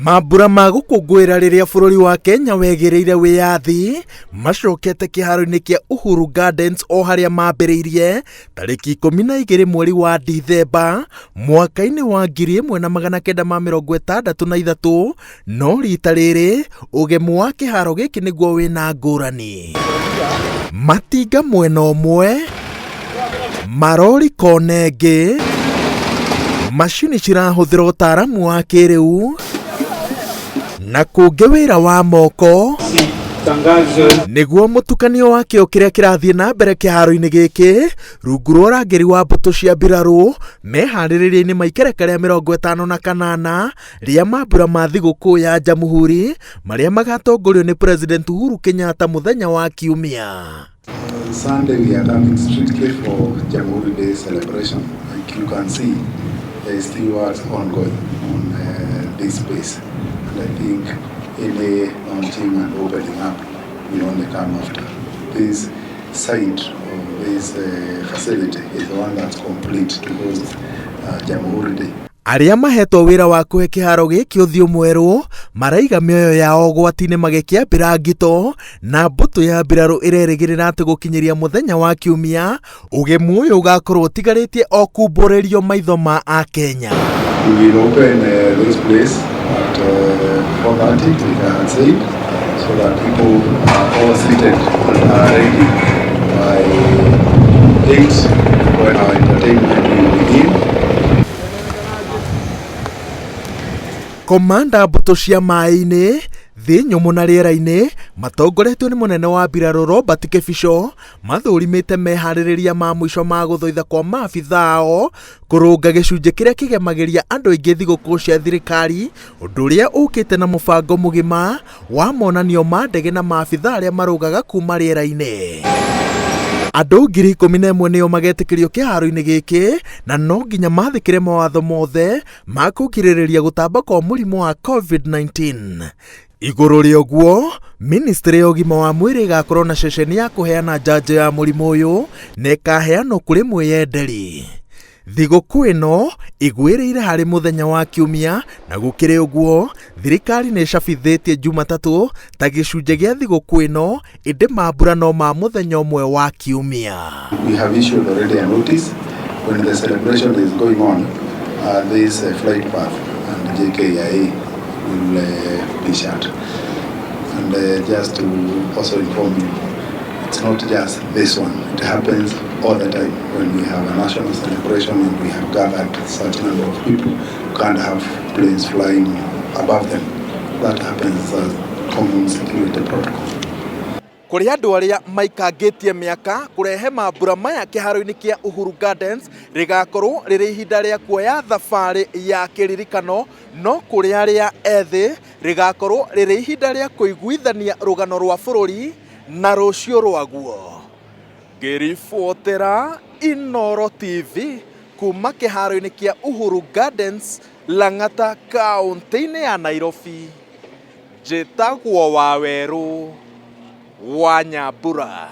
Mambura ma gũkũngũĩra rĩrĩa bũrũri wa Kenya wegereire wĩyathi macokete kĩharo-inĩ kĩa Uhuru Gardens o harĩa mambĩrĩirie tarĩki 12 mweri wa Dithemba mwaka-inĩ wa 1963, no rita rĩrĩ ũgemu wa kĩharo gĩkĩ nĩguo wĩna ngũrani. Matinga mwena ũmwe, marori kona ĩngĩ, macini cirahũthĩra ũtaaramu wa kĩrĩu na kũngĩ wĩra wa moko nĩguo mũtukanio wa kĩo kĩrĩa kĩrathiĩ na mbere kĩharo-inĩ gĩkĩ rungu rwa ũrangĩri wa mbũtũ cia mbirarũ meharĩrĩria-inĩ ma ikereka rĩa 58 rĩa mambura ma thigũkũ ya Jamhuri marĩa magatongorio nĩ President Uhuru Kenyatta mũthenya wa Kiumia. Sunday we are coming strictly for Jamhuri Day celebration. Like you can see, there is still work ongoing on this space. And I think any launching and opening up will only come after. This site or this facility is the one that's complete to host Jamhuri Day. Arĩa mahetwo wĩra wa kũhe kĩharo gĩkĩ ũthiũ mwerũ maraiga mĩoyo yao ũgwati-inĩ magĩkĩambĩra ngito na mbũtũ ya mbirarũ ĩrerĩgĩrĩra atĩ gũkinyĩria mũthenya wa Kiumia ũgemu ũyũ ũgakorwo ũtigarĩtie o kumbũrĩrio maitho ma Akenya. We will open this place at 4:30, we can say, so that people are all seated and are ready by 8 when our entertainment will begin. Komanda mbũtũ cia maĩ-inĩ thĩ nyũmũ na rĩera-inĩ matongoretio nĩ mũnene wa mbirarũ Robert Kĩbico mathũrimĩte meharĩrĩria ma mũico ma gũthoitha kwa maabitha ao kũrũnga gĩcunjĩ kĩrĩa kĩgemagĩria andũ aingĩ thigũkũ cia thirikari, ũndũ ũrĩa ũkĩte na mũbango mũgima wa monanio ma ndege na maabitha arĩa marũgaga kuma rĩera-inĩ. Andũ 11,000 nĩo magetĩkĩrio kĩharo-inĩ gĩkĩ na no nginya mathĩkĩre mawatho mothe ma kũgirĩrĩria gũtamba kwa mũrimũ wa COVID-19. Igũrũ rĩa ũguo, ministry ya ũgima wa mwĩrĩ ĩgakorwo na ceceni ya kũheana njanjo ya mũrimũ ũyũ na ĩkaheanwo kũrĩ mwĩyenderi. Thigũkũ ĩno ĩgwĩrĩire harĩ mũthenya wa Kiumia na gũkĩrĩ ũguo thirikari nĩ ĩcabithĩtie Jumatatũ ta gĩcunjĩ gĩa thigũkũ ĩno ĩndĩ mambura no ma mũthenya ũmwe wa Kiumia. We have issued already a notice when the celebration is going on. This flight path and JKIA will be shut. And just to also inform you, it's not just this one. It happens all the time when we have a national celebration and we have gathered such a number of people. You can't have planes flying above them. That happens as common security protocol. Kũrĩ andũ arĩa maikangĩtie mĩaka kũrehe mambura maya kĩharo-inĩ kĩa Uhuru Gardens rĩgakorwo rĩrĩ ihinda rĩa kuoya thabarĩ ya kĩririkano, no kũrĩ arĩa ethĩ rĩgakorwo rĩrĩ ihinda rĩa kũiguithania rũgano rwa bũrũri na rũciũ rwaguo. Ngĩribotera Inooro TV kuma kĩharo-inĩ kĩa Uhuru Gardens, Lang'ata, kaũntĩ-inĩ ya Nairobi, njĩtagwo Wawerũ wa Nyambura.